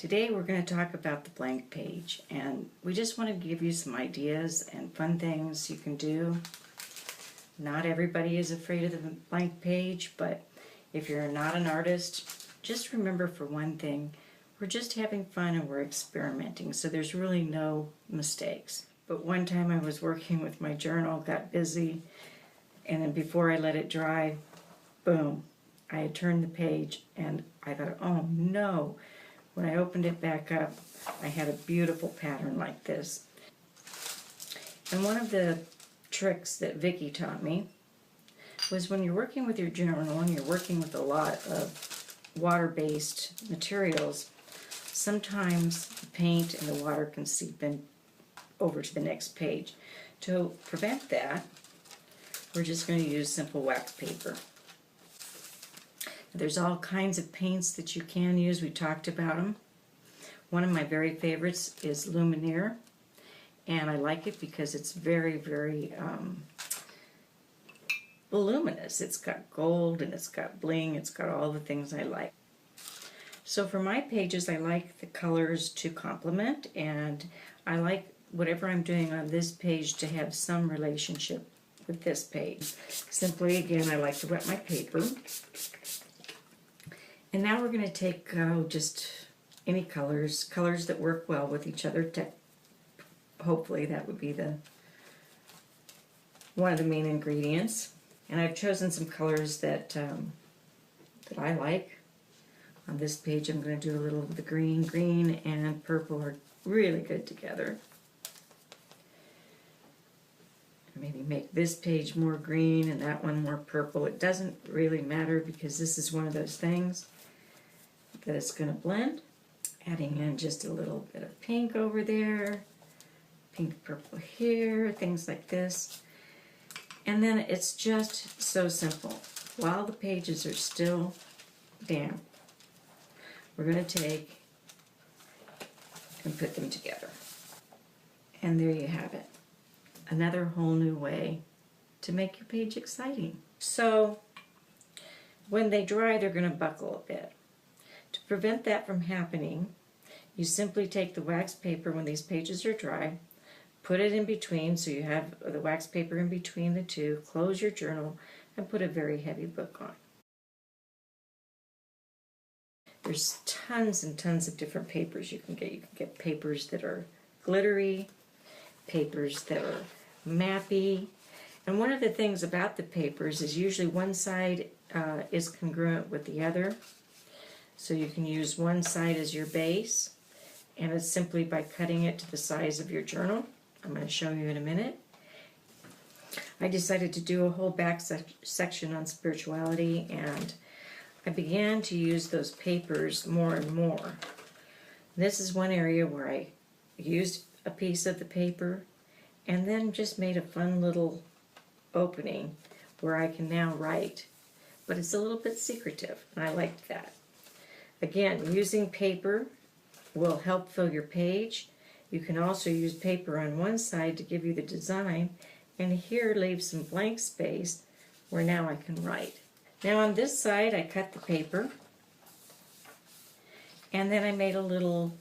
Today we're going to talk about the blank page, and we just want to give you some ideas and fun things you can do. Not everybody is afraid of the blank page, but if you're not an artist, just remember for one thing, we're just having fun and we're experimenting, so there's really no mistakes. But one time I was working with my journal, got busy, and then before I let it dry, boom, I had turned the page and I thought, oh no. When I opened it back up, I had a beautiful pattern like this. And one of the tricks that Vicki taught me was when you're working with your journal and you're working with a lot of water-based materials, sometimes the paint and the water can seep in over to the next page. To prevent that, we're just going to use simple wax paper. There's all kinds of paints that you can use. We talked about them. One of my very favorites is Luminaire, and I like it because it's very, very voluminous. It's got gold and it's got bling. It's got all the things I like. So for my pages, I like the colors to complement, and I like whatever I'm doing on this page to have some relationship with this page. Simply, again, I like to wet my paper. And now we're going to take just any colors that work well with each other. Hopefully that would be one of the main ingredients. And I've chosen some colors that I like. On this page I'm going to do a little of the green. Green and purple are really good together. Maybe make this page more green and that one more purple. It doesn't really matter because this is one of those things that it's going to blend. Adding in just a little bit of pink over there, pink purple here, things like this. And then it's just so simple. While the pages are still damp, we're going to take and put them together. And there you have it. Another whole new way to make your page exciting. So when they dry, they're going to buckle a bit. To prevent that from happening, you simply take the wax paper when these pages are dry, put it in between so you have the wax paper in between the two, close your journal, and put a very heavy book on. There's tons and tons of different papers you can get. You can get papers that are glittery, papers that are mappy, and one of the things about the papers is usually one side is congruent with the other. So you can use one side as your base, and it's simply by cutting it to the size of your journal. I'm going to show you in a minute. I decided to do a whole back section on spirituality, and I began to use those papers more and more. This is one area where I used a piece of the paper and then just made a fun little opening where I can now write, but it's a little bit secretive, and I liked that. Again, using paper will help fill your page. You can also use paper on one side to give you the design, and here leave some blank space where now I can write. Now on this side I cut the paper, and then I made a little,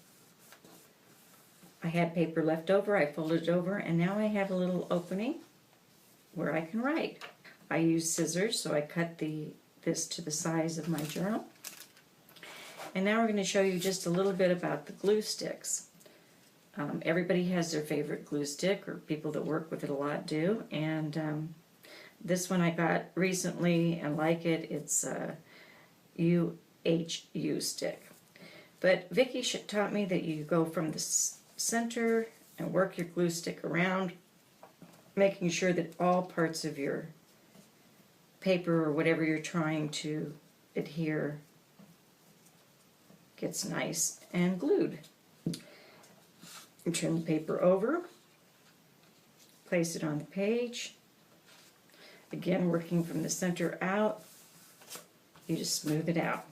I had paper left over, I folded it over, and now I have a little opening where I can write. I used scissors, so I cut this to the size of my journal. And now we're going to show you just a little bit about the glue sticks. Everybody has their favorite glue stick, or people that work with it a lot do. And this one I got recently and like it. It's a UHU stick. But Vicki taught me that you go from the center and work your glue stick around, making sure that all parts of your paper or whatever you're trying to adhere gets nice and glued. You turn the paper over, place it on the page. Again, working from the center out, you just smooth it out.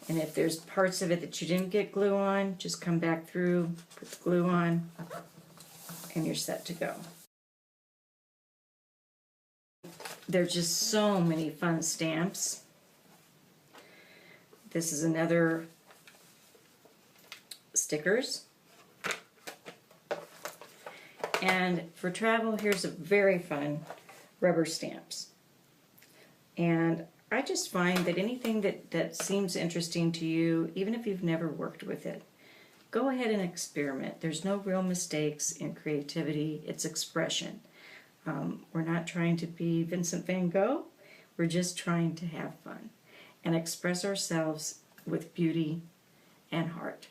And if there's parts of it that you didn't get glue on, just come back through, put the glue on, and you're set to go. There's just so many fun stamps. This is another stickers. And for travel, here's a very fun rubber stamps. And I just find that anything that seems interesting to you, even if you've never worked with it, go ahead and experiment. There's no real mistakes in creativity. It's expression. We're not trying to be Vincent van Gogh. We're just trying to have fun and express ourselves with beauty and heart.